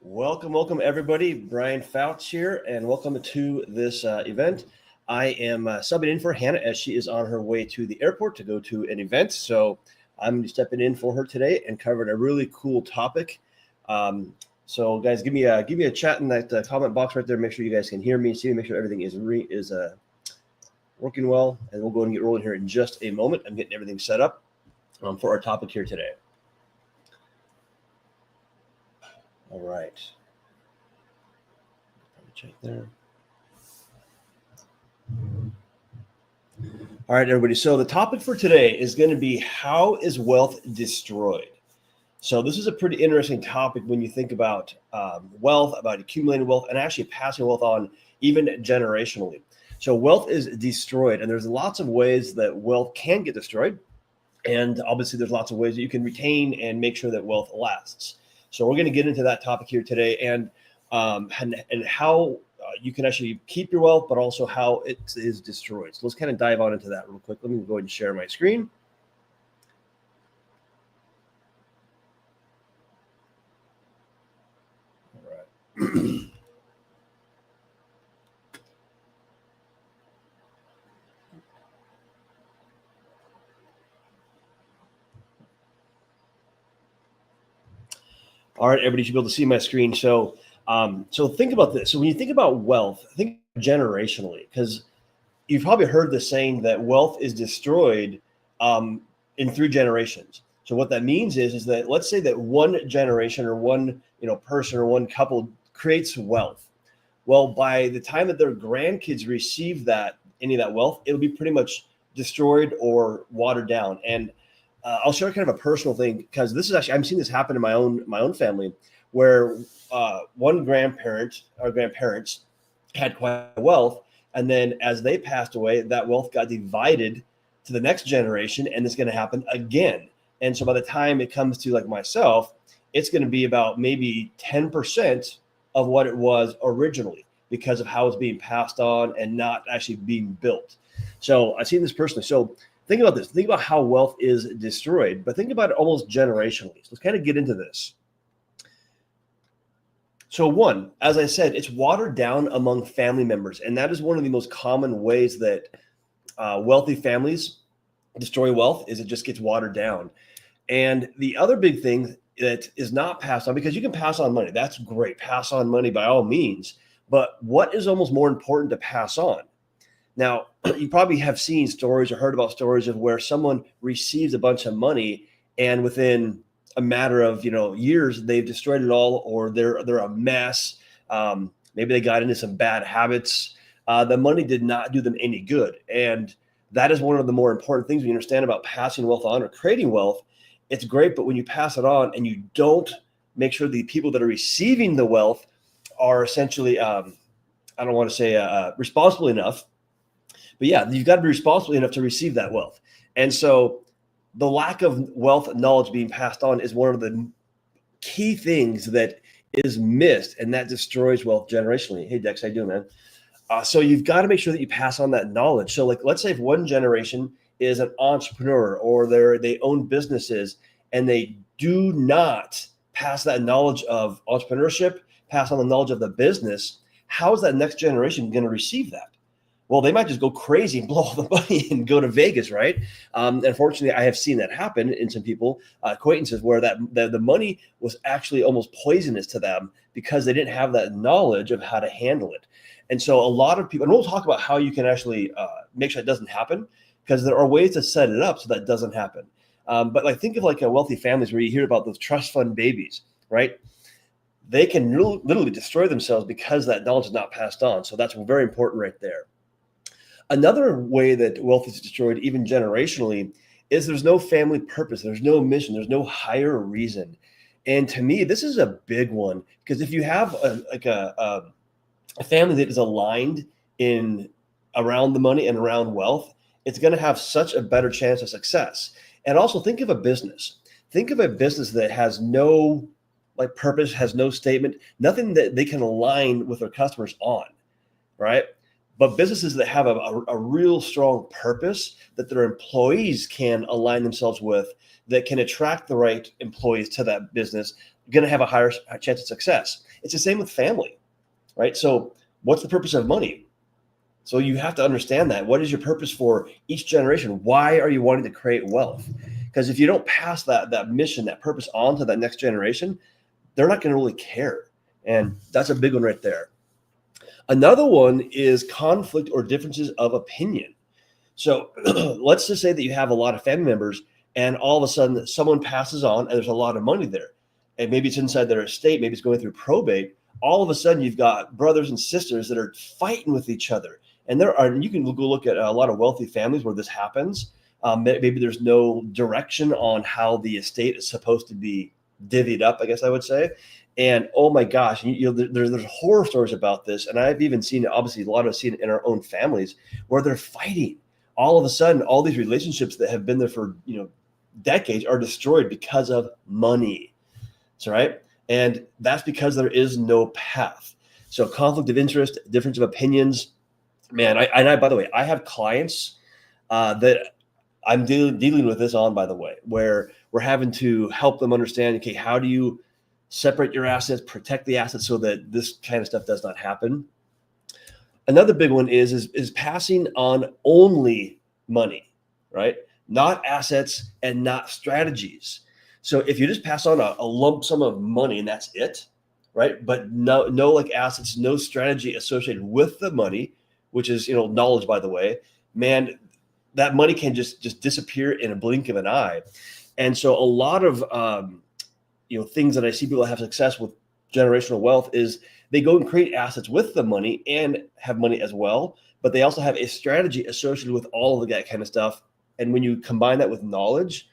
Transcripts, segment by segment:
Welcome everybody. Brian Fouts here, and welcome to this event. I am subbing in for Hannah as she is on her way to the airport to go to an event. So I'm going to be stepping in for her today and covering a really cool topic. So guys, give me a chat in that comment box right there. Make sure you guys can hear me, see me, make sure everything is working well, and we'll go and get rolling here in just a moment. I'm getting everything set up for our topic here today. All right. Check there. All right, everybody. So the topic for today is going to be, how is wealth destroyed? So this is a pretty interesting topic when you think about wealth, about accumulating wealth, and actually passing wealth on even generationally. So wealth is destroyed, and there's lots of ways that wealth can get destroyed. And obviously there's lots of ways that you can retain and make sure that wealth lasts. So we're going to get into that topic here today, and how you can actually keep your wealth, but also how it is destroyed. So let's kind of dive on into that real quick. Let me go ahead and share my screen. All right. All right, everybody should be able to see my screen. So think about this. So when you think about wealth, think generationally, because you've probably heard the saying that wealth is destroyed in 3 generations. So what that means is that, let's say that one generation or one person or one couple creates wealth. Well, by the time that their grandkids receive any of that wealth, it'll be pretty much destroyed or watered down. And I'll share kind of a personal thing, because this is actually, I'm seeing this happen in my own family, where one grandparent or grandparents had quite a wealth, and then as they passed away, that wealth got divided to the next generation, and it's going to happen again. And so by the time it comes to like myself, it's going to be about maybe 10% of what it was originally, because of how it's being passed on and not actually being built. So I've seen this personally. So think about this. Think about how wealth is destroyed, but think about it almost generationally. So let's kind of get into this. So one, as I said, it's watered down among family members. And that is one of the most common ways that wealthy families destroy wealth, is it just gets watered down. And the other big thing that is not passed on, because you can pass on money. That's great. Pass on money by all means. But what is almost more important to pass on? Now, you probably have seen stories or heard about stories of where someone receives a bunch of money, and within a matter of years, they've destroyed it all, or they're a mess. Maybe they got into some bad habits. The money did not do them any good, and that is one of the more important things when you understand about passing wealth on or creating wealth. It's great, but when you pass it on and you don't make sure the people that are receiving the wealth are essentially, I don't want to say responsible enough. But yeah, you've got to be responsible enough to receive that wealth. And so the lack of wealth knowledge being passed on is one of the key things that is missed, and that destroys wealth generationally. Hey, Dex, how you doing, man? So you've got to make sure that you pass on that knowledge. So like, let's say if one generation is an entrepreneur, or they own businesses, and they do not pass that knowledge of entrepreneurship, pass on the knowledge of the business, how is that next generation going to receive that? Well, they might just go crazy and blow all the money and go to Vegas, right? Unfortunately, I have seen that happen in some people, acquaintances, where the money was actually almost poisonous to them because they didn't have that knowledge of how to handle it. And so a lot of people, and we'll talk about how you can actually make sure it doesn't happen, because there are ways to set it up so that doesn't happen. But like, think of like a wealthy families where you hear about those trust fund babies, right? They can literally destroy themselves because that knowledge is not passed on. So that's very important right there. Another way that wealth is destroyed, even generationally, is there's no family purpose. There's no mission. There's no higher reason. And to me, this is a big one, because if you have a family that is aligned around the money and around wealth, it's going to have such a better chance of success. And also think of a business. Think of a business that has no purpose, has no statement, nothing that they can align with their customers on, right? But businesses that have a real strong purpose that their employees can align themselves with, that can attract the right employees to that business, going to have a higher chance of success. It's the same with family, right? So what's the purpose of money? So you have to understand that. What is your purpose for each generation? Why are you wanting to create wealth? Because if you don't pass that mission, that purpose on to that next generation, they're not going to really care. And that's a big one right there. Another one is conflict or differences of opinion. So let's just say that you have a lot of family members and all of a sudden someone passes on and there's a lot of money there. And maybe it's inside their estate, maybe it's going through probate. All of a sudden you've got brothers and sisters that are fighting with each other. And you can go look at a lot of wealthy families where this happens. Maybe there's no direction on how the estate is supposed to be divvied up, I guess I would say. And oh my gosh, there's horror stories about this. And I've even seen it, obviously a lot of us seen it in our own families where they're fighting. All of a sudden, all these relationships that have been there for decades are destroyed because of money. That's right. And that's because there is no path. So conflict of interest, difference of opinions. Man, by the way, I have clients that I'm dealing with this on, by the way, where we're having to help them understand, okay, how do you separate your assets, protect the assets so that this kind of stuff does not happen. Another big one is passing on only money, right? Not assets and not strategies. So if you just pass on a lump sum of money and that's it, right? But no like assets, no strategy associated with the money, which is, knowledge, by the way, man, that money can just disappear in a blink of an eye. And so a lot of, things that I see people have success with generational wealth is they go and create assets with the money and have money as well, but they also have a strategy associated with all of that kind of stuff. And when you combine that with knowledge,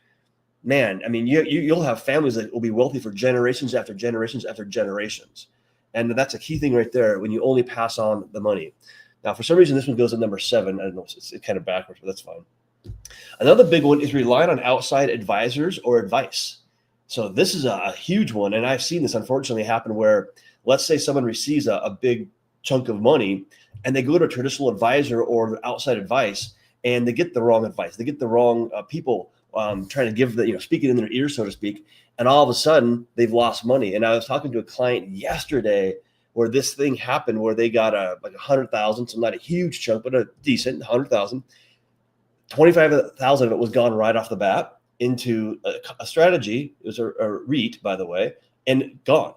man, I mean, you'll have families that will be wealthy for generations after generations after generations. And that's a key thing right there when you only pass on the money. Now, for some reason, this one goes at number 7. I don't know, it's kind of backwards, but that's fine. Another big one is relying on outside advisors or advice. So this is a huge one. And I've seen this unfortunately happen where, let's say someone receives a big chunk of money and they go to a traditional advisor or outside advice and they get the wrong advice. They get the wrong people trying to give speaking in their ear, so to speak. And all of a sudden they've lost money. And I was talking to a client yesterday where this thing happened where they got like 100,000, so not a huge chunk, but a decent 100,000. 25,000 of it was gone right off the bat into a strategy. It was a REIT, by the way, and gone.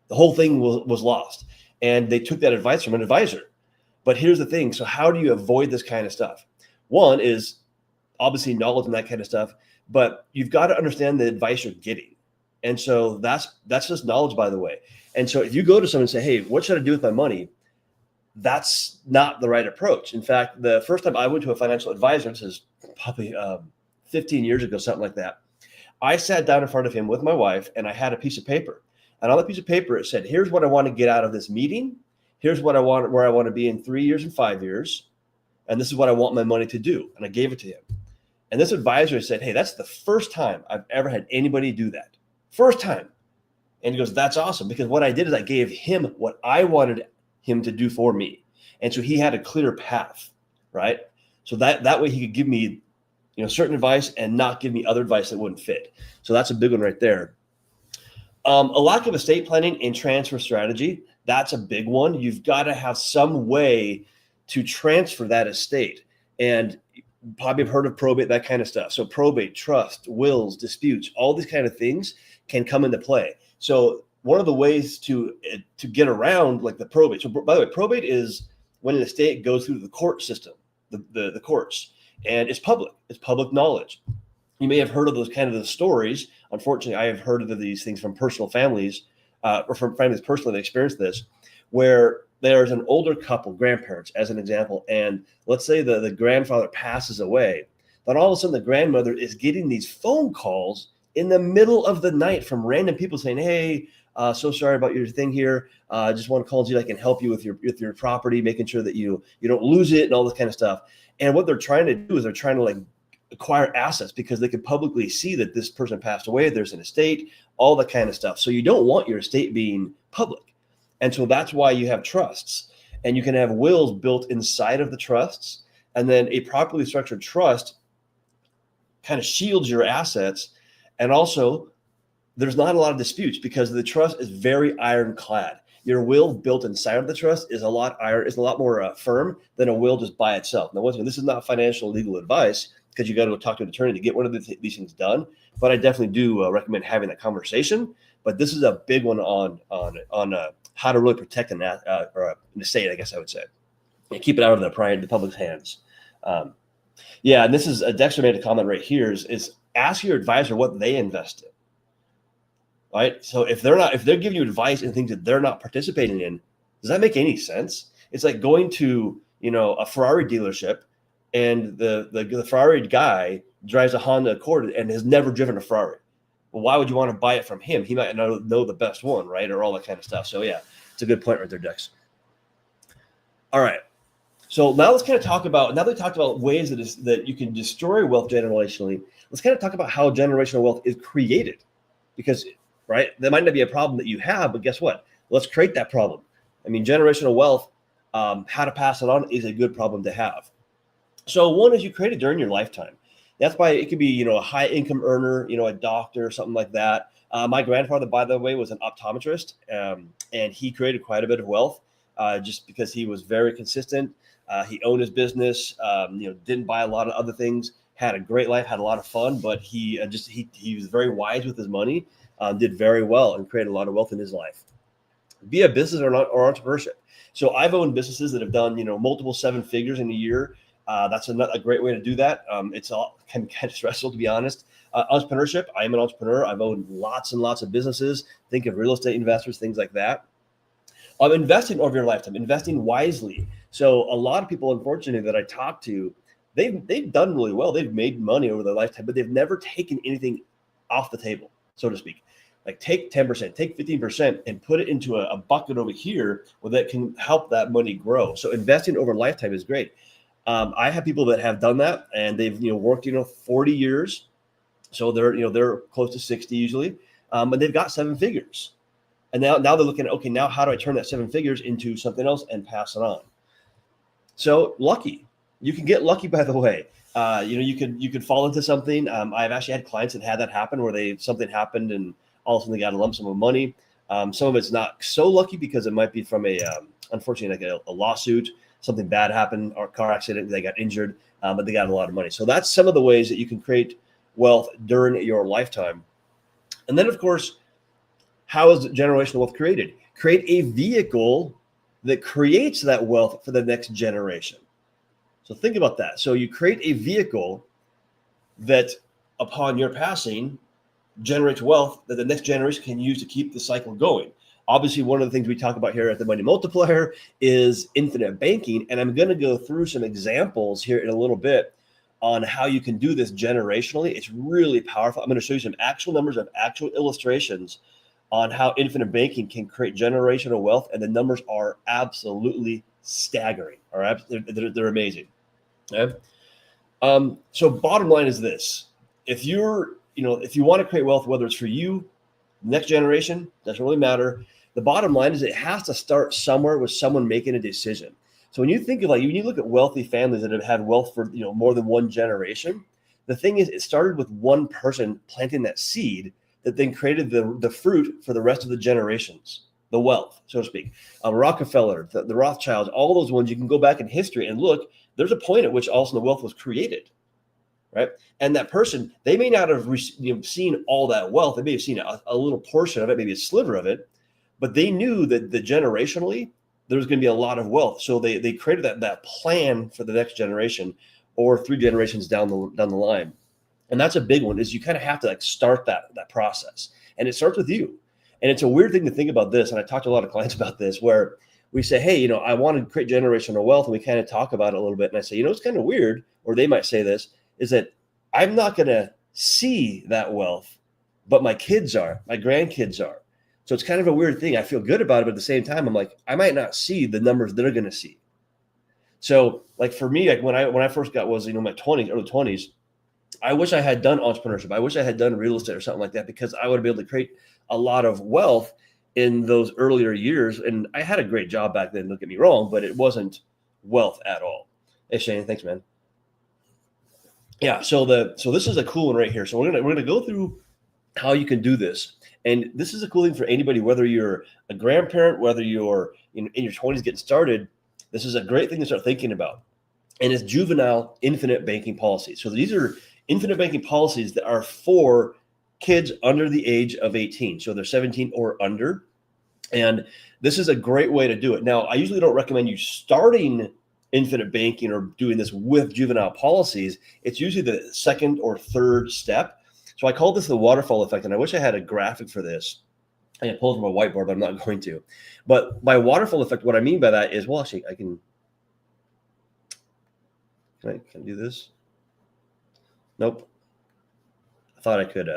The whole thing was lost. And they took that advice from an advisor. But here's the thing. So how do you avoid this kind of stuff? One is obviously knowledge and that kind of stuff, but you've got to understand the advice you're getting. And so that's just knowledge, by the way. And so if you go to someone and say, hey, what should I do with my money? That's not the right approach. In fact, the first time I went to a financial advisor, this is probably 15 years ago, something like that. I sat down in front of him with my wife and I had a piece of paper. And on the piece of paper, it said, here's what I want to get out of this meeting. Here's what I want, where I want to be in 3 years and 5 years. And this is what I want my money to do. And I gave it to him. And this advisor said, hey, that's the first time I've ever had anybody do that. First time. And he goes, that's awesome. Because what I did is I gave him what I wanted him to do for me. And so he had a clear path, right? So that way he could give me, certain advice and not give me other advice that wouldn't fit. So that's a big one right there. A lack of estate planning and transfer strategy. That's a big one. You've got to have some way to transfer that estate. And probably have heard of probate, that kind of stuff. So probate, trust, wills, disputes, all these kind of things can come into play. So one of the ways to get around like the probate. So by the way, probate is when an estate goes through the court system, the courts, and it's public. It's public knowledge. You may have heard of those kind of the stories. Unfortunately, I have heard of these things from personal families or from families personally that experienced this, where there's an older couple, grandparents, as an example, and let's say the grandfather passes away. Then all of a sudden the grandmother is getting these phone calls in the middle of the night from random people saying, hey, so sorry about your thing here. Just want to call you. I can help you with your property, making sure that you don't lose it and all this kind of stuff. And what they're trying to do is they're trying to like acquire assets because they can publicly see that this person passed away. There's an estate, all that kind of stuff. So you don't want your estate being public. And so that's why you have trusts. And you can have wills built inside of the trusts. And then a properly structured trust kind of shields your assets. And also, there's not a lot of disputes because the trust is very ironclad. Your will built inside of the trust is a lot more firm than a will just by itself. Now, once again, this is not financial legal advice because you got to go talk to an attorney to get one of these things done. But I definitely do recommend having that conversation. But this is a big one on how to really protect an estate, I guess I would say, and keep it out of the public's hands. And this is Dexter made a comment right here is ask your advisor what they invest in. Right. So if they're giving you advice in things that they're not participating in, does that make any sense? It's like going to, a Ferrari dealership and the Ferrari guy drives a Honda Accord and has never driven a Ferrari. Well, why would you want to buy it from him? He might not know the best one, right? Or all that kind of stuff. So yeah, it's a good point right there, Dex. All right. So now let's kind of talk about, now that we talked about ways that you can destroy wealth generationally, let's kind of talk about how generational wealth is created. Because right? That might not be a problem that you have, but guess what? Let's create that problem. I mean, generational wealth, how to pass it on is a good problem to have. So one is you create it during your lifetime. That's why it could be, a high income earner, a doctor or something like that. My grandfather, by the way, was an optometrist, and he created quite a bit of wealth just because he was very consistent. He owned his business, didn't buy a lot of other things, had a great life, had a lot of fun, but he was very wise with his money. Did very well and created a lot of wealth in his life. Be a business or entrepreneurship. So I've owned businesses that have done, multiple 7 figures in a year. That's a great way to do that. It's all kind of stressful, to be honest. Entrepreneurship. I am an entrepreneur. I've owned lots and lots of businesses. Think of real estate investors, things like that. Investing over your lifetime, investing wisely. So a lot of people, unfortunately, that I talk to, they've done really well. They've made money over their lifetime, but they've never taken anything off the table, so to speak. Like take 10%, take 15% and put it into a bucket over here where that can help that money grow. So investing over a lifetime is great. I have people that have done that and they've, worked, 40 years. So they're close to 60 usually. But they've got 7 figures. And now they're looking at, okay, now how do I turn that 7 figures into something else and pass it on? So lucky, you can get lucky, by the way. You could fall into something. I've actually had clients that had that happen where something happened and all of a sudden they got a lump sum of money. Some of it's not so lucky because it might be from unfortunately, like a lawsuit, something bad happened, or a car accident, they got injured, but they got a lot of money. So that's some of the ways that you can create wealth during your lifetime. And then, of course, how is generational wealth created? Create a vehicle that creates that wealth for the next generation. So think about that. So you create a vehicle that upon your passing generates wealth that the next generation can use to keep the cycle going. Obviously, one of the things we talk about here at the Money Multiplier is infinite banking. And I'm going to go through some examples here in a little bit on how you can do this generationally. It's really powerful. I'm going to show you some actual numbers of actual illustrations on how infinite banking can create generational wealth. And the numbers are absolutely staggering. All right. They're amazing. Okay. So bottom line is this. If you want to create wealth, whether it's for you, next generation, doesn't really matter. The bottom line is it has to start somewhere with someone making a decision. So when you think of when you look at wealthy families that have had wealth for, more than one generation, the thing is it started with one person planting that seed that then created the fruit for the rest of the generations, the wealth, so to speak. Rockefeller, the Rothschilds, all those ones, you can go back in history and look, there's a point at which also the wealth was created. Right. And that person, they may not have seen all that wealth. They may have seen a little portion of it, maybe a sliver of it, but they knew that generationally, there was going to be a lot of wealth. So they created that plan for the next generation or 3 generations down the line. And that's a big one, is you kind of have to start that process. And it starts with you. And it's a weird thing to think about this. And I talked to a lot of clients about this where we say, hey, I want to create generational wealth. And we kind of talk about it a little bit. And I say, it's kind of weird, or they might say this, is that I'm not going to see that wealth, but my kids are, my grandkids are. So it's kind of a weird thing. I feel good about it, but at the same time, I'm like, I might not see the numbers they're going to see. So like for me, like when I first was, my 20s, early 20s, I wish I had done entrepreneurship. I wish I had done real estate or something like that, because I would be able to create a lot of wealth in those earlier years. And I had a great job back then, don't get me wrong, but it wasn't wealth at all. Hey Shane, thanks, man. Yeah, so this is a cool one right here. So we're gonna go through how you can do this. And this is a cool thing for anybody, whether you're a grandparent, whether you're in your 20s getting started. This is a great thing to start thinking about. And it's juvenile infinite banking policies. So these are infinite banking policies that are for kids under the age of 18. So they're 17 or under. And this is a great way to do it. Now, I usually don't recommend you starting infinite banking or doing this with juvenile policies. It's usually the second or third step. So I call this the waterfall effect. And I wish I had a graphic for this. I can pull it from a whiteboard, but I'm not going to. But by waterfall effect, what I mean by that is, well, actually, can I do this? Nope. I thought I could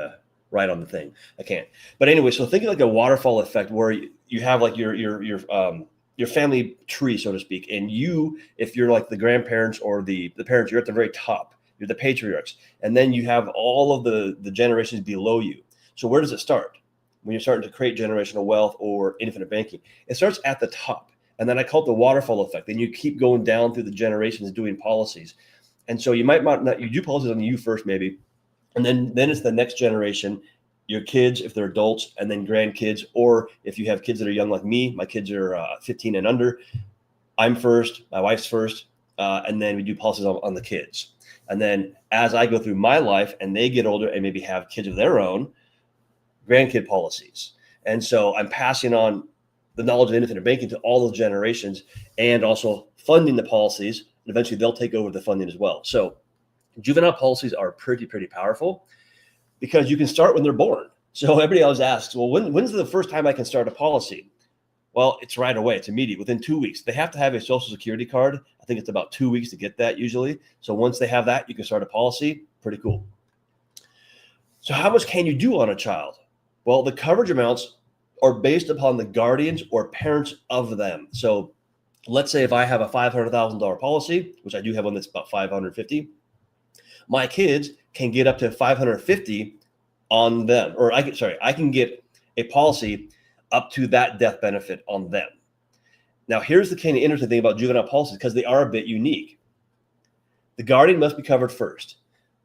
write on the thing. I can't. But anyway, so think of like a waterfall effect where you have like your family tree, so to speak. And you, if you're like the grandparents or the parents, you're at the very top. You're the patriarchs. And then you have all of the generations below you. So where does it start? When you're starting to create generational wealth or infinite banking, it starts at the top. And then I call it the waterfall effect. Then you keep going down through the generations doing policies. And so you might not, you do policies on you first, maybe. And then it's the next generation, your kids, if they're adults, and then grandkids. Or if you have kids that are young like me, my kids are 15 and under. I'm first, my wife's first. And then we do policies on the kids. And then as I go through my life and they get older and maybe have kids of their own, grandkid policies. And so I'm passing on the knowledge of infinite banking to all those generations and also funding the policies. And eventually they'll take over the funding as well. So juvenile policies are pretty powerful because you can start when they're born. So everybody always asks, well, when's the first time I can start a policy? Well, it's right away. It's immediate. Within 2 weeks. They have to have a social security card. I think it's about 2 weeks to get that usually. So once they have that, you can start a policy. Pretty cool. So how much can you do on a child? Well, the coverage amounts are based upon the guardians or parents of them. So let's say if I have a $500,000 policy, which I do have one that's about 550, my kids can get up to 550 on them. Or I can get a policy up to that death benefit on them. Now, here's the kind of interesting thing about juvenile policies, because they are a bit unique. The guardian must be covered first.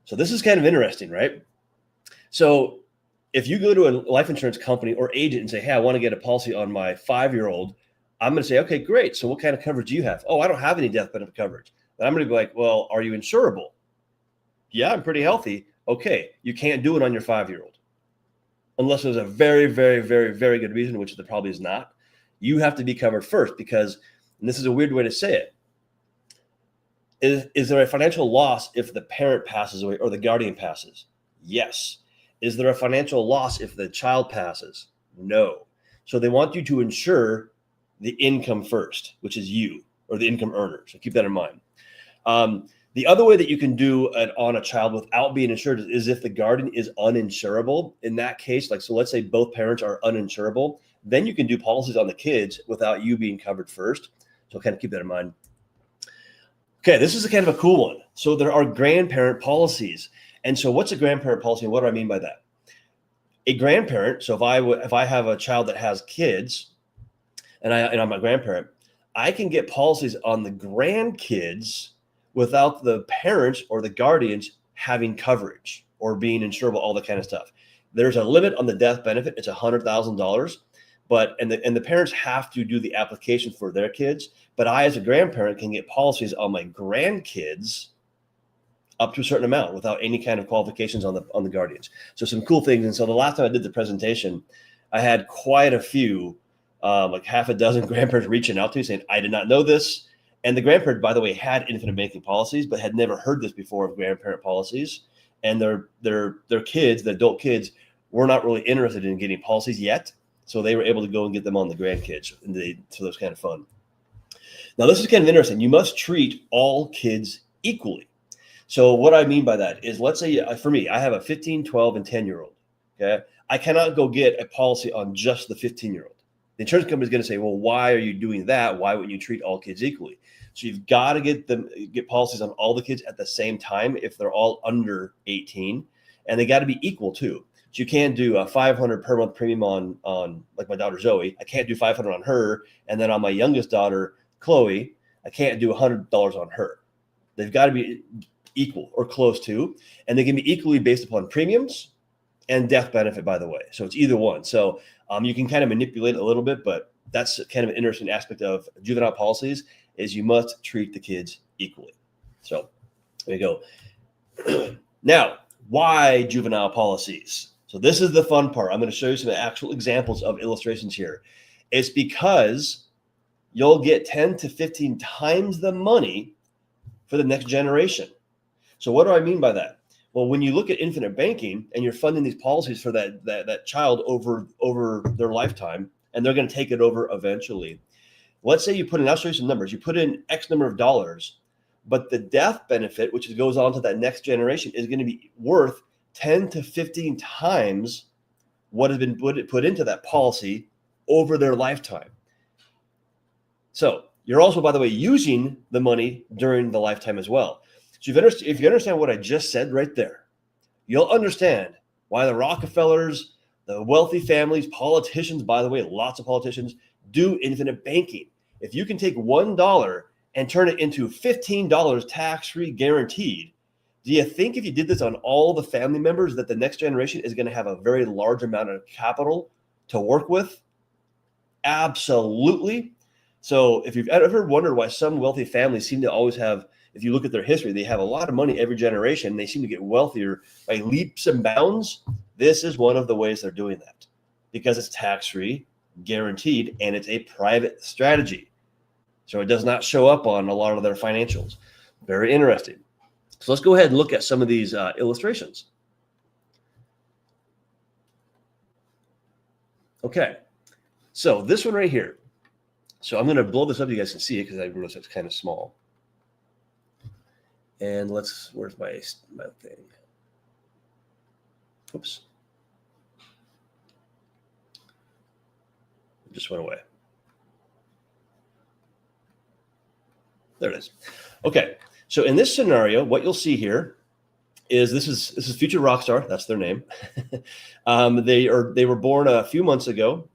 So this is kind of interesting, right? So if you go to a life insurance company or agent and say, hey, I want to get a policy on my 5-year-old, I'm going to say, okay, great. So what kind of coverage do you have? Oh, I don't have any death benefit coverage. Then I'm going to be like, well, are you insurable? Yeah, I'm pretty healthy. Okay, you can't do it on your 5-year-old. Unless there's a very good reason, which there probably is not. You have to be covered first because, and this is a weird way to say it, is there a financial loss if the parent passes away or the guardian passes? Yes. Is there a financial loss if the child passes? No. So they want you to insure the income first, which is you or the income earner. So keep that in mind. The other way that you can do it on a child without being insured is if the guardian is uninsurable. In that case, so let's say both parents are uninsurable, then you can do policies on the kids without you being covered first. So kind of keep that in mind. Okay, this is a kind of a cool one. So there are grandparent policies. And so what's a grandparent policy and what do I mean by that? A grandparent, so if I have a child that has kids and I'm a grandparent, I can get policies on the grandkids without the parents or the guardians having coverage or being insurable, all that kind of stuff. There's a limit on the death benefit. It's $100,000, and the parents have to do the application for their kids. But I, as a grandparent, can get policies on my grandkids up to a certain amount without any kind of qualifications on the guardians. So some cool things. And so the last time I did the presentation, I had quite a few, like half a dozen grandparents reaching out to me saying, I did not know this. And the grandparent, by the way, had infinite banking policies, but had never heard this before of grandparent policies. And their kids, the adult kids, were not really interested in getting policies yet. So they were able to go and get them on the grandkids. So that was kind of fun. Now, this is kind of interesting. You must treat all kids equally. So what I mean by that is, let's say for me, I have a 15, 12, and 10-year-old. Okay, I cannot go get a policy on just the 15-year-old. The insurance company is going to say, well, why are you doing that? Why wouldn't you treat all kids equally? So you've got to get policies on all the kids at the same time if they're all under 18, and they got to be equal too. So you can't do a $500 per month premium on like my daughter Zoe. I can't do $500 on her, and then on my youngest daughter Chloe, I can't do $100 on her. They've got to be equal or close to, and they can be equally based upon premiums and death benefit, by the way. So it's either one. So you can kind of manipulate it a little bit, but that's kind of an interesting aspect of juvenile policies is you must treat the kids equally. So there you go. Now, why juvenile policies? So this is the fun part. I'm going to show you some actual examples of illustrations here. It's because you'll get 10 to 15 times the money for the next generation. So what do I mean by that? Well, when you look at infinite banking and you're funding these policies for that child over their lifetime, and they're going to take it over eventually. Let's say you put in, I'll show you some numbers. You put in X number of dollars, but the death benefit, which goes on to that next generation, is going to be worth 10 to 15 times what has been put into that policy over their lifetime. So you're also, by the way, using the money during the lifetime as well. So if you understand what I just said right there, you'll understand why the Rockefellers, the wealthy families, politicians, by the way, lots of politicians do infinite banking. If you can take $1 and turn it into $15 tax-free guaranteed, do you think if you did this on all the family members that the next generation is going to have a very large amount of capital to work with? Absolutely. So if you've ever wondered why some wealthy families seem to always have, if you look at their history, they have a lot of money every generation. They seem to get wealthier by leaps and bounds. This is one of the ways they're doing that because it's tax-free, guaranteed, and it's a private strategy. So it does not show up on a lot of their financials. Very interesting. So let's go ahead and look at some of these illustrations. Okay, so this one right here. So I'm going to blow this up so you guys can see it because I realize it's kind of small. And where's my thing? Oops. It just went away. There it is. Okay. So in this scenario, what you'll see here is this is Future Rockstar. That's their name. They were born a few months ago.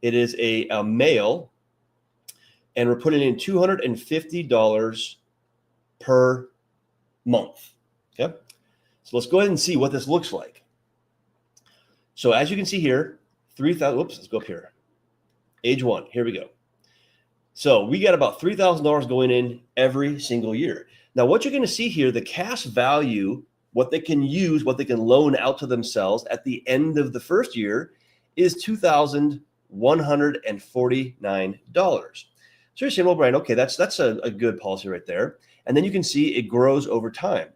It is a male, and we're putting in $250 per month. Okay. So let's go ahead and see what this looks like. So as you can see here, 3,000. Whoops. Let's go up here. Age 1. Here we go. So we got about $3,000 going in every single year. Now, what you're going to see here, the cash value, what they can use, what they can loan out to themselves at the end of the first year is $2,149. So you're saying, well, Brian, okay, that's a good policy right there. And then you can see it grows over time.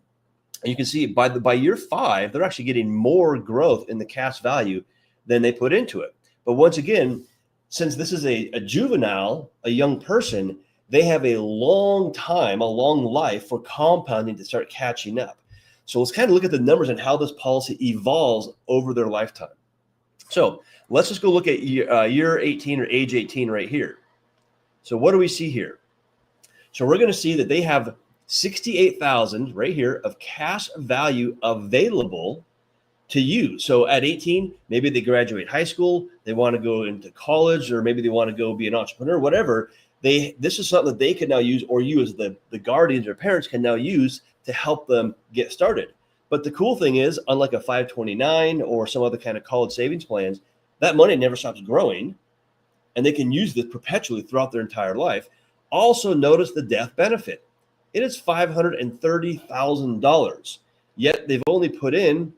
And you can see by year 5, they're actually getting more growth in the cash value than they put into it. But once again, since this is a juvenile, a young person, they have a long time, a long life for compounding to start catching up. So let's kind of look at the numbers and how this policy evolves over their lifetime. So let's just go look at year 18 or age 18 right here. So what do we see here? So we're going to see that they have $68,000 right here of cash value available to use. So at 18, maybe they graduate high school, they want to go into college, or maybe they want to go be an entrepreneur, whatever. This is something that they can now use, or you as the guardians or parents can now use to help them get started. But the cool thing is, unlike a 529 or some other kind of college savings plans, that money never stops growing, and they can use this perpetually throughout their entire life. Also notice the death benefit. It is $530,000, yet they've only put in,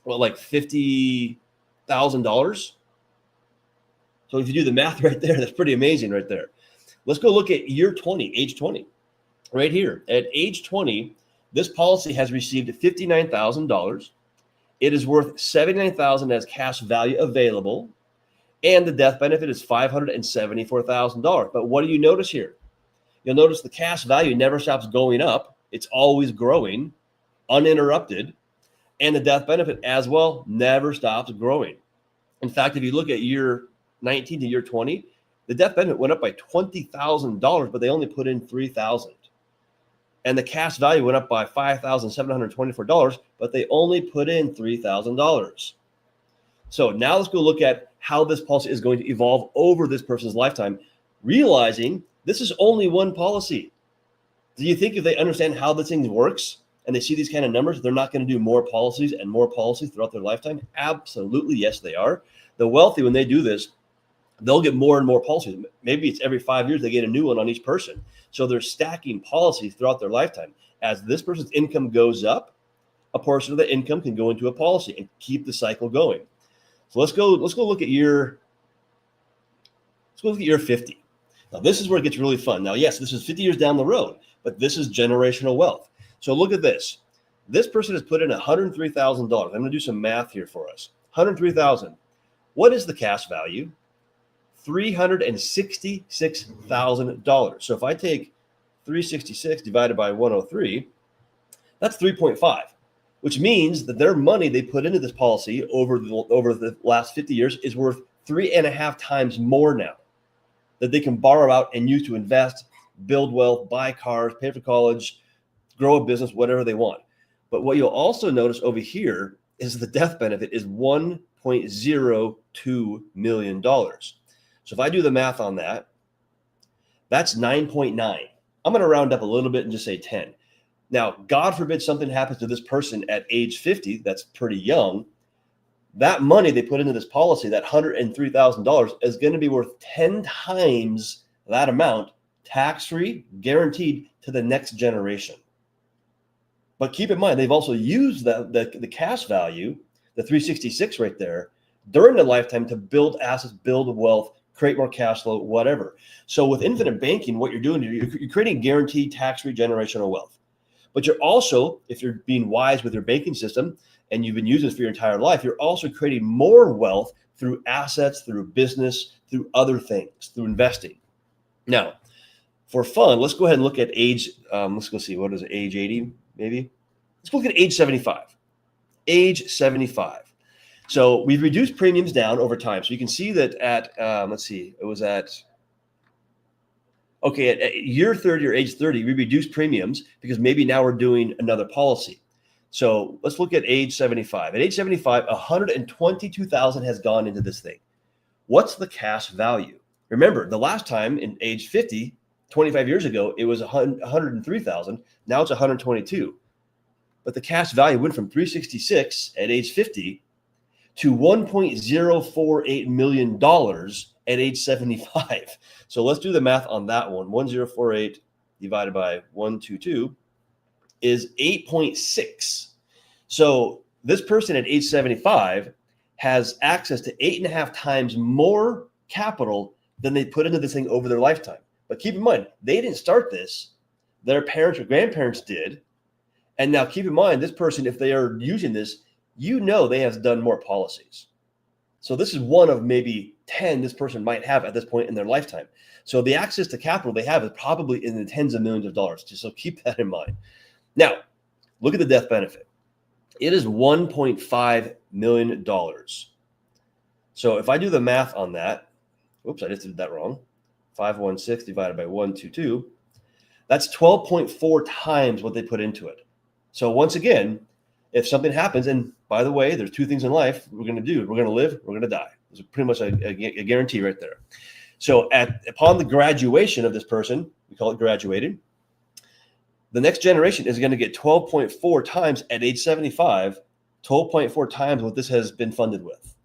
well, like $50,000. So if you do the math right there, that's pretty amazing right there. Let's go look at year 20, age 20, right here. At age 20, this policy has received $59,000. It is worth $79,000 as cash value available, and the death benefit is $574,000. But what do you notice here? You'll notice the cash value never stops going up. It's always growing, uninterrupted, and the death benefit as well never stops growing. In fact, if you look at year 19 to year 20, the death benefit went up by $20,000, but they only put in $3,000. And the cash value went up by $5,724, but they only put in $3,000. So now let's go look at how this policy is going to evolve over this person's lifetime, realizing this is only one policy. Do you think if they understand how this thing works and they see these kind of numbers, they're not going to do more policies and more policies throughout their lifetime? Absolutely, yes, they are. The wealthy, when they do this, they'll get more and more policies. Maybe it's every 5 years they get a new one on each person. So they're stacking policies throughout their lifetime. As this person's income goes up, a portion of the income can go into a policy and keep the cycle going. So let's go look at year 50. Now this is where it gets really fun. Now, yes, this is 50 years down the road, but this is generational wealth. So look at this. This person has put in $103,000. I'm going to do some math here for us. $103,000. What is the cash value? $366,000. So if I take 366 divided by 103, that's 3.5, which means that their money they put into this policy over the last 50 years is worth 3.5 times more now that they can borrow out and use to invest, build wealth, buy cars, pay for college, grow a business, whatever they want. But what you'll also notice over here is the death benefit is $1.02 million. So if I do the math on that, that's 9.9. I'm going to round up a little bit and just say 10. Now, God forbid something happens to this person at age 50, that's pretty young. That money they put into this policy, that $103,000, is going to be worth 10 times that amount, tax-free, guaranteed to the next generation. But keep in mind, they've also used the cash value, the 366 right there, during the lifetime to build assets, build wealth, create more cash flow, whatever. So with infinite banking, what you're doing, you're creating guaranteed tax-free generational wealth. But you're also, if you're being wise with your banking system and you've been using this for your entire life, you're also creating more wealth through assets, through business, through other things, through investing. Now, for fun, let's go ahead and look at age. Let's go see, what is it, age 80 maybe? Let's look at age 75. Age 75. So we've reduced premiums down over time. So you can see that at, let's see, it was at year 30 or age 30, we reduced premiums because maybe now we're doing another policy. So let's look at age 75. At age 75, $122,000 has gone into this thing. What's the cash value? Remember, the last time in age 50, 25 years ago, it was $103,000. Now it's $122,000. But the cash value went from 366 at age 50 to $1.048 million at age 75. So let's do the math on that one. 1048 divided by 122 is 8.6. So this person at age 75 has access to 8.5 times more capital than they put into this thing over their lifetime. But keep in mind, they didn't start this. Their parents or grandparents did. And now keep in mind, this person, if they are using this, they have done more policies. So this is one of maybe 10 this person might have at this point in their lifetime. So the access to capital they have is probably in the tens of millions of dollars. So keep that in mind. Now, look at the death benefit. It is $1.5 million. So if I do the math on that, oops, I just did that wrong. 516 divided by 122, that's 12.4 times what they put into it. So once again, if something happens, and by the way, there's two things in life we're going to do. We're going to live, we're going to die. It's pretty much a guarantee right there. So upon the graduation of this person, we call it graduated, the next generation is going to get 12.4 times at age 75, 12.4 times what this has been funded with.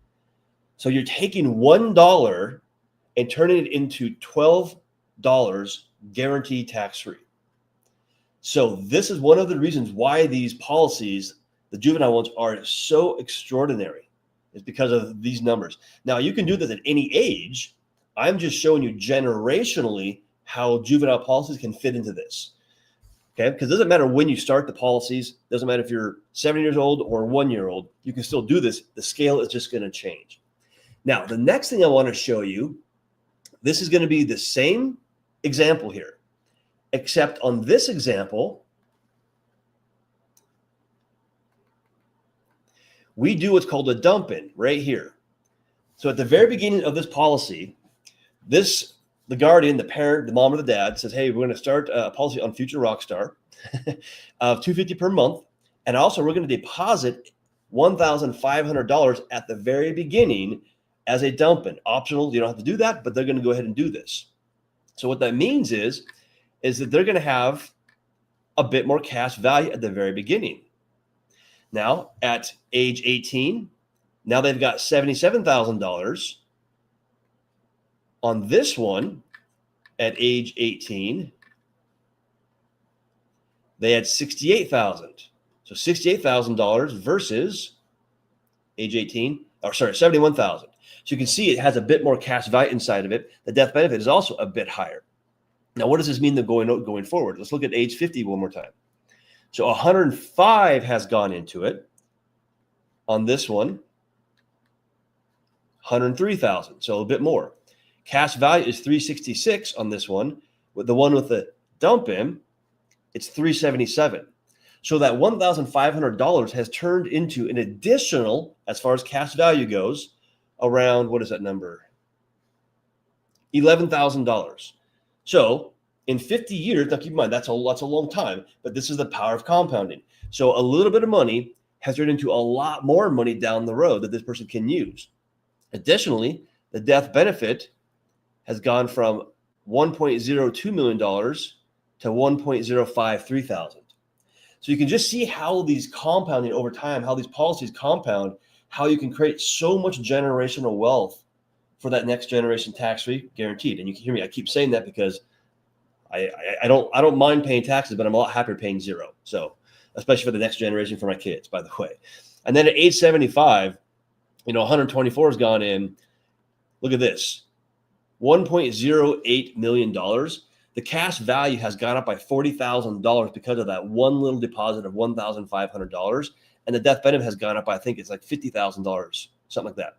So you're taking $1 and turning it into $12 guaranteed tax-free. So this is one of the reasons why these policies, the juvenile ones, are so extraordinary, is because of these numbers. Now, you can do this at any age. I'm just showing you generationally how juvenile policies can fit into this. Okay, because it doesn't matter when you start the policies. It doesn't matter if you're 7 years old or 1 year old. You can still do this. The scale is just going to change. Now, the next thing I want to show you, this is going to be the same example here, except on this example, we do what's called a dump in right here. So at the very beginning of this policy, the guardian, the parent, the mom or the dad says, hey, we're going to start a policy on Future Rockstar of $250 per month. And also we're going to deposit $1,500 at the very beginning as a dump in. Optional, you don't have to do that, but they're going to go ahead and do this. So what that means is that they're going to have a bit more cash value at the very beginning. Now, at age 18, now they've got $77,000. On this one, at age 18, they had $68,000. So $68,000 versus age 18, or sorry, $71,000. So you can see it has a bit more cash value inside of it. The death benefit is also a bit higher. Now, what does this mean going forward? Let's look at age 50 one more time. So 105 has gone into it. On this one, 103,000, so a little bit more. Cash value is 366 on this one. With the one with the dump in, it's 377. So that $1,500 has turned into an additional, as far as cash value goes, around, what is that number? $11,000. So in 50 years, now keep in mind, that's a long time, but this is the power of compounding. So a little bit of money has turned into a lot more money down the road that this person can use. Additionally, the death benefit has gone from $1.02 million to $1.053 thousand. So you can just see how these compounding over time, how these policies compound, how you can create so much generational wealth for that next generation tax-free guaranteed. And you can hear me, I keep saying that because I don't mind paying taxes, but I'm a lot happier paying zero. So especially for the next generation, for my kids, by the way. And then at age 75, 124 has gone in. Look at this, $1.08 million. The cash value has gone up by $40,000 because of that one little deposit of $1,500. And the death benefit has gone up, I think it's like $50,000, something like that.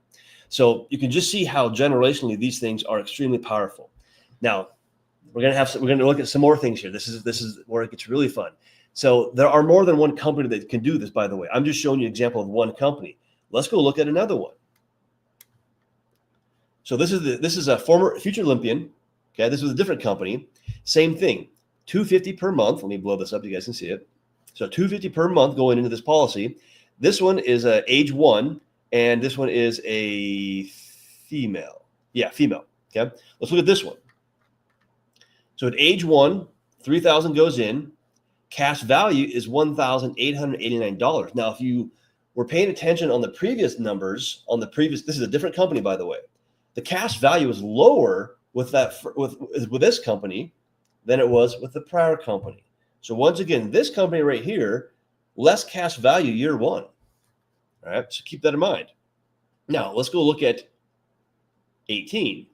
So you can just see how generationally these things are extremely powerful. Now, we're going to look at some more things here. This is where it gets really fun. So there are more than one company that can do this, by the way. I'm just showing you an example of one company. Let's go look at another one. So this is a future Olympian. Okay, this was a different company. Same thing, $250 per month. Let me blow this up, you guys can see it. So $250 per month going into this policy. This one is age 1, and this one is a female. Yeah, female. Okay, let's look at this one. So at age 1, $3,000 goes in. Cash value is $1,889. Now, if you were paying attention on the previous numbers, this is a different company, by the way. The cash value is lower with this company than it was with the prior company. So once again, this company right here, less cash value year 1. All right, so keep that in mind. Now let's go look at 18.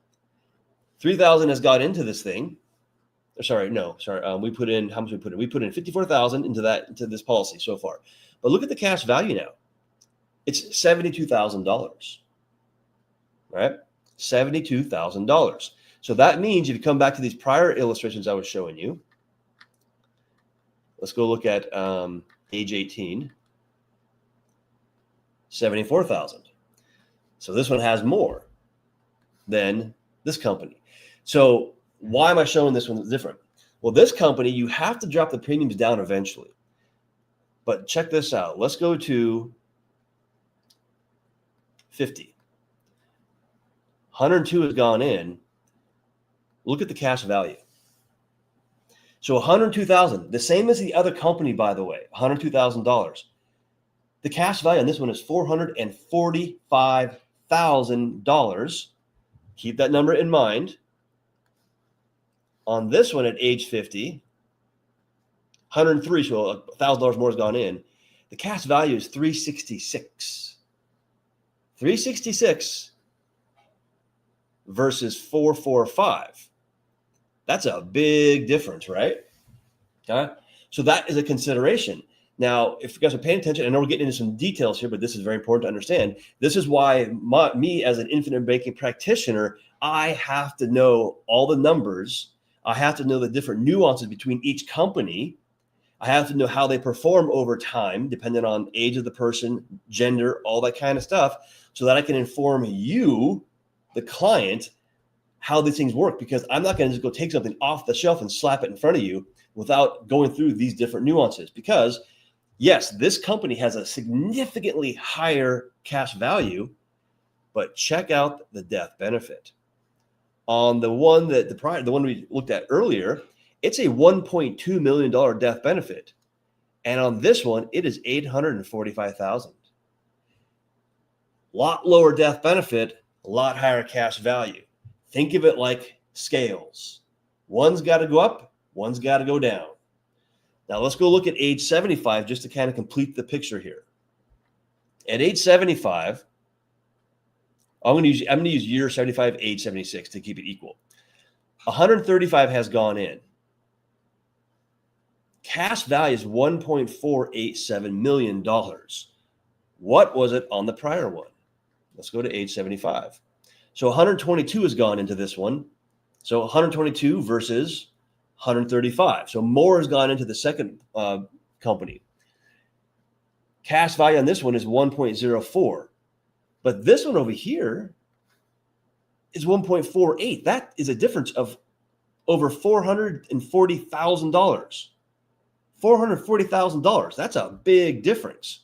3,000 has got into this thing. We put in, how much we put in? We put in 54,000 into this policy so far. But look at the cash value now. It's $72,000. Right? $72,000. So that means if you come back to these prior illustrations I was showing you, let's go look at age 18, 74,000. So this one has more than this company. So why am I showing this one different? Well, this company, you have to drop the premiums down eventually. But check this out. Let's go to 50. 102 has gone in. Look at the cash value. So 102,000, the same as the other company, by the way, $102,000. The cash value on this one is $445,000. Keep that number in mind. On this one at age 50, 103, so $1,000 more has gone in. The cash value is 366. 366 versus 445. That's a big difference, right? Okay. So that is a consideration. Now, if you guys are paying attention, I know we're getting into some details here, but this is very important to understand. This is why me as an infinite banking practitioner, I have to know all the numbers. I have to know the different nuances between each company. I have to know how they perform over time, depending on age of the person, gender, all that kind of stuff, so that I can inform you, the client, how these things work, because I'm not going to just go take something off the shelf and slap it in front of you without going through these different nuances. Because Yes, this company has a significantly higher cash value, but check out the death benefit. On the one that the one we looked at earlier, it's a $1.2 million death benefit. And on this one, it is $845,000. Lot lower death benefit, a lot higher cash value. Think of it like scales. One's got to go up, one's got to go down. Now let's go look at age 75 just to kind of complete the picture here. At age 75, I'm going to use year 75, age 76 to keep it equal. 135 has gone in. Cash value is $1.487 million. What was it on the prior one? Let's go to age 75. So 122 has gone into this one. So 122 versus 135. So more has gone into the second company. Cash value on this one is 1.04. But this one over here is 1.48. That is a difference of over $440,000. $440,000. That's a big difference.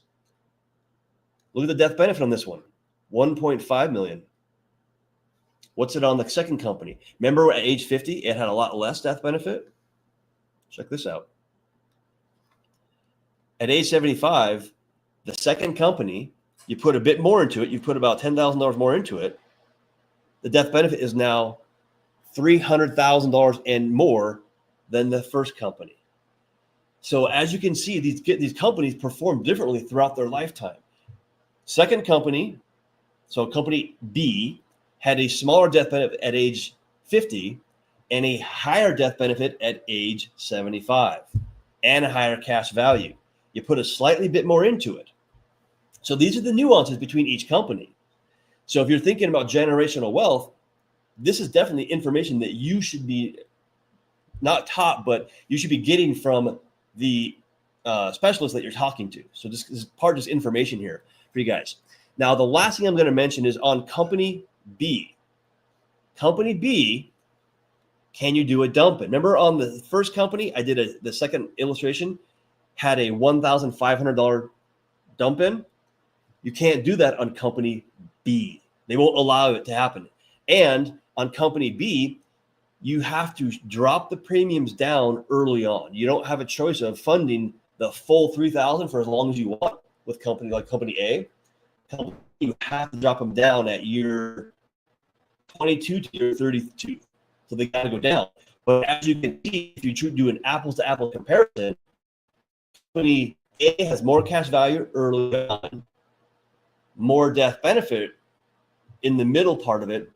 Look at the death benefit on this one. 1.5 million. What's it on the second company? Remember at age 50, it had a lot less death benefit? Check this out. At age 75, the second company, you put a bit more into it. You put about $10,000 more into it. The death benefit is now $300,000 and more than the first company. So as you can see, these companies perform differently throughout their lifetime. Second company, so company B, had a smaller death benefit at age 50 and a higher death benefit at age 75 and a higher cash value. You put a slightly bit more into it. So these are the nuances between each company. So if you're thinking about generational wealth, this is definitely information that you should be not taught, but you should be getting from the specialist that you're talking to. So this is part of this information here for you guys. Now, the last thing I'm going to mention is on company B. Company B, can you do a dump in? Remember on the first company, I did the second illustration, had a $1,500 dump in. You can't do that on company B. They won't allow it to happen. And on company B, you have to drop the premiums down early on. You don't have a choice of funding the full $3,000 for as long as you want with company like company A. You have to drop them down at year 22 to year 32. So they got to go down. But as you can see, if you do an apples to apples comparison, company A has more cash value early on, more death benefit in the middle part of it,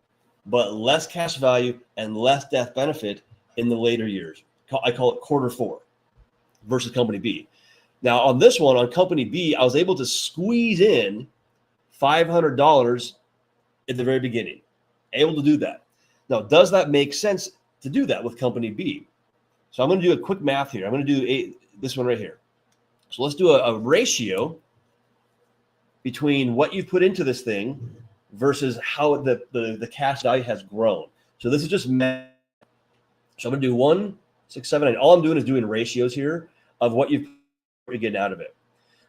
but less cash value and less death benefit in the later years. I call it quarter four versus company B. Now on this one, on company B, I was able to squeeze in $500 at the very beginning. Able to do that. Now, does that make sense to do that with company B? So I'm going to do a quick math here. I'm going to do this one right here. So let's do a ratio between what you've put into this thing versus how the cash value has grown. So this is just math. So I'm going to do 1, 6, 7, 9. All I'm doing is doing ratios here of what you're getting out of it.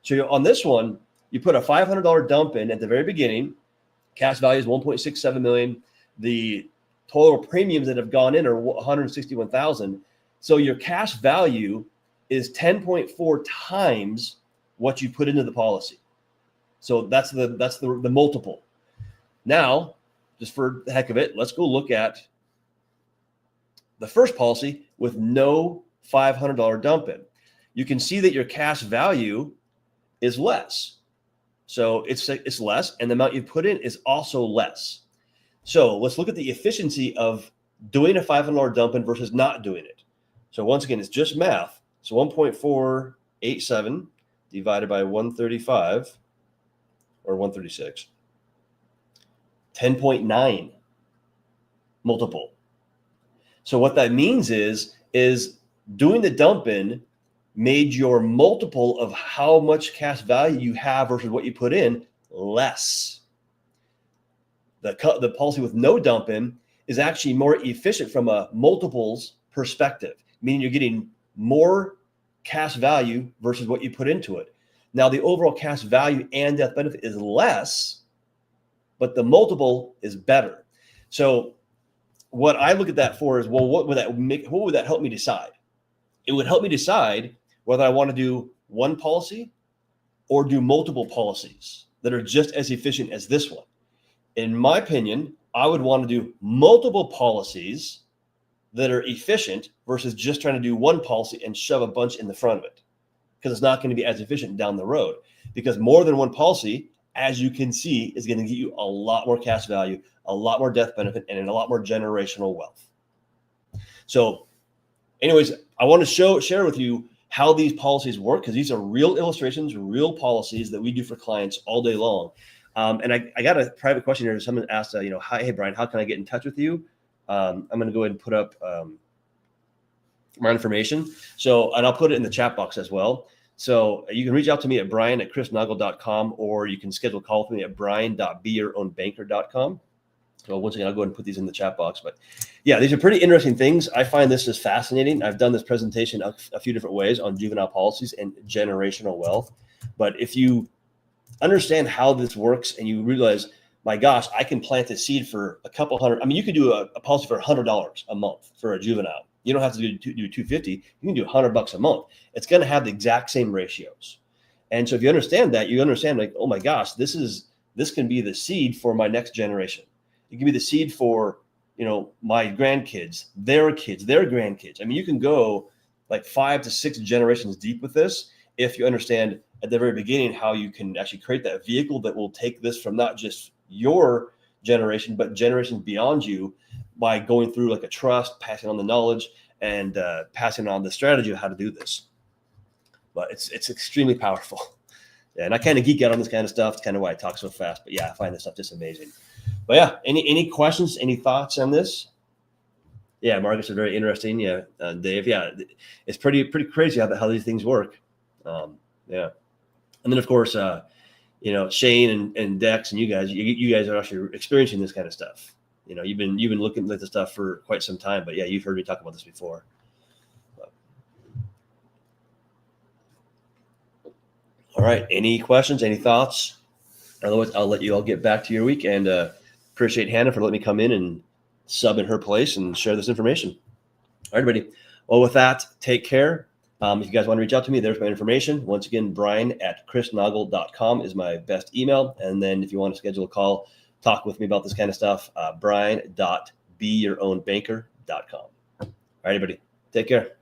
So on this one, you put a $500 dump in at the very beginning. Cash value is $1.67 million. The total premiums that have gone in are $161,000. So your cash value is 10.4 times what you put into the policy. So that's the multiple. Now, just for the heck of it, let's go look at the first policy with no $500 dump in. You can see that your cash value is less. So it's less, and the amount you put in is also less. So let's look at the efficiency of doing a $500 dump in versus not doing it. So once again, it's just math. So 1.487 divided by 135 or 136, 10.9 multiple. So what that means is doing the dump in made your multiple of how much cash value you have versus what you put in less. The policy with no dump in is actually more efficient from a multiples perspective, meaning you're getting more cash value versus what you put into it. Now, the overall cash value and death benefit is less, but the multiple is better. So what I look at that for is, well, what would that help me decide? It would help me decide whether I want to do one policy or do multiple policies that are just as efficient as this one. In my opinion, I would want to do multiple policies that are efficient versus just trying to do one policy and shove a bunch in the front of it, because it's not going to be as efficient down the road. Because more than one policy, as you can see, is going to get you a lot more cash value, a lot more death benefit, and a lot more generational wealth. So anyways, I want to share with you how these policies work, because these are real illustrations, real policies that we do for clients all day long. And I got a private question here. Someone asked, hi, hey, Brian, how can I get in touch with you? I'm going to go ahead and put up my information. So, and I'll put it in the chat box as well. So you can reach out to me at brian@chrisnagel.com, or you can schedule a call with me at brian.beyourownbanker.com. So once again, I'll go ahead and put these in the chat box. But yeah, these are pretty interesting things. I find this is fascinating. I've done this presentation a few different ways on juvenile policies and generational wealth. But if you understand how this works and you realize, my gosh, I can plant a seed for a couple hundred. I mean, you could do a policy for $100 a month for a juvenile. You don't have to do $250. You can do $100 a month. It's going to have the exact same ratios. And so if you understand that, you understand, like, oh my gosh, this can be the seed for my next generation. It can be the seed for, my grandkids, their grandkids. I mean, you can go like 5 to 6 generations deep with this if you understand at the very beginning how you can actually create that vehicle that will take this from not just your generation, but generations beyond you, by going through like a trust, passing on the knowledge, and passing on the strategy of how to do this. But it's extremely powerful. Yeah, and I kind of geek out on this kind of stuff. It's kind of why I talk so fast. But yeah, I find this stuff just amazing. But yeah, any questions, any thoughts on this? Yeah, Marcus is very interesting. Yeah, Dave. Yeah, it's pretty crazy how these things work. Yeah, and then of course, Shane and Dex and you guys are actually experiencing this kind of stuff. You've been looking at this stuff for quite some time. But yeah, you've heard me talk about this before. All right. Any questions? Any thoughts? Otherwise, I'll let you all get back to your week, and appreciate Hannah for letting me come in and sub in her place and share this information. All right, everybody. Well, with that, take care. If you guys want to reach out to me, there's my information. Once again, brian@chrisnagel.com is my best email. And then if you want to schedule a call, talk with me about this kind of stuff, brian.beyourownbanker.com. All right, everybody. Take care.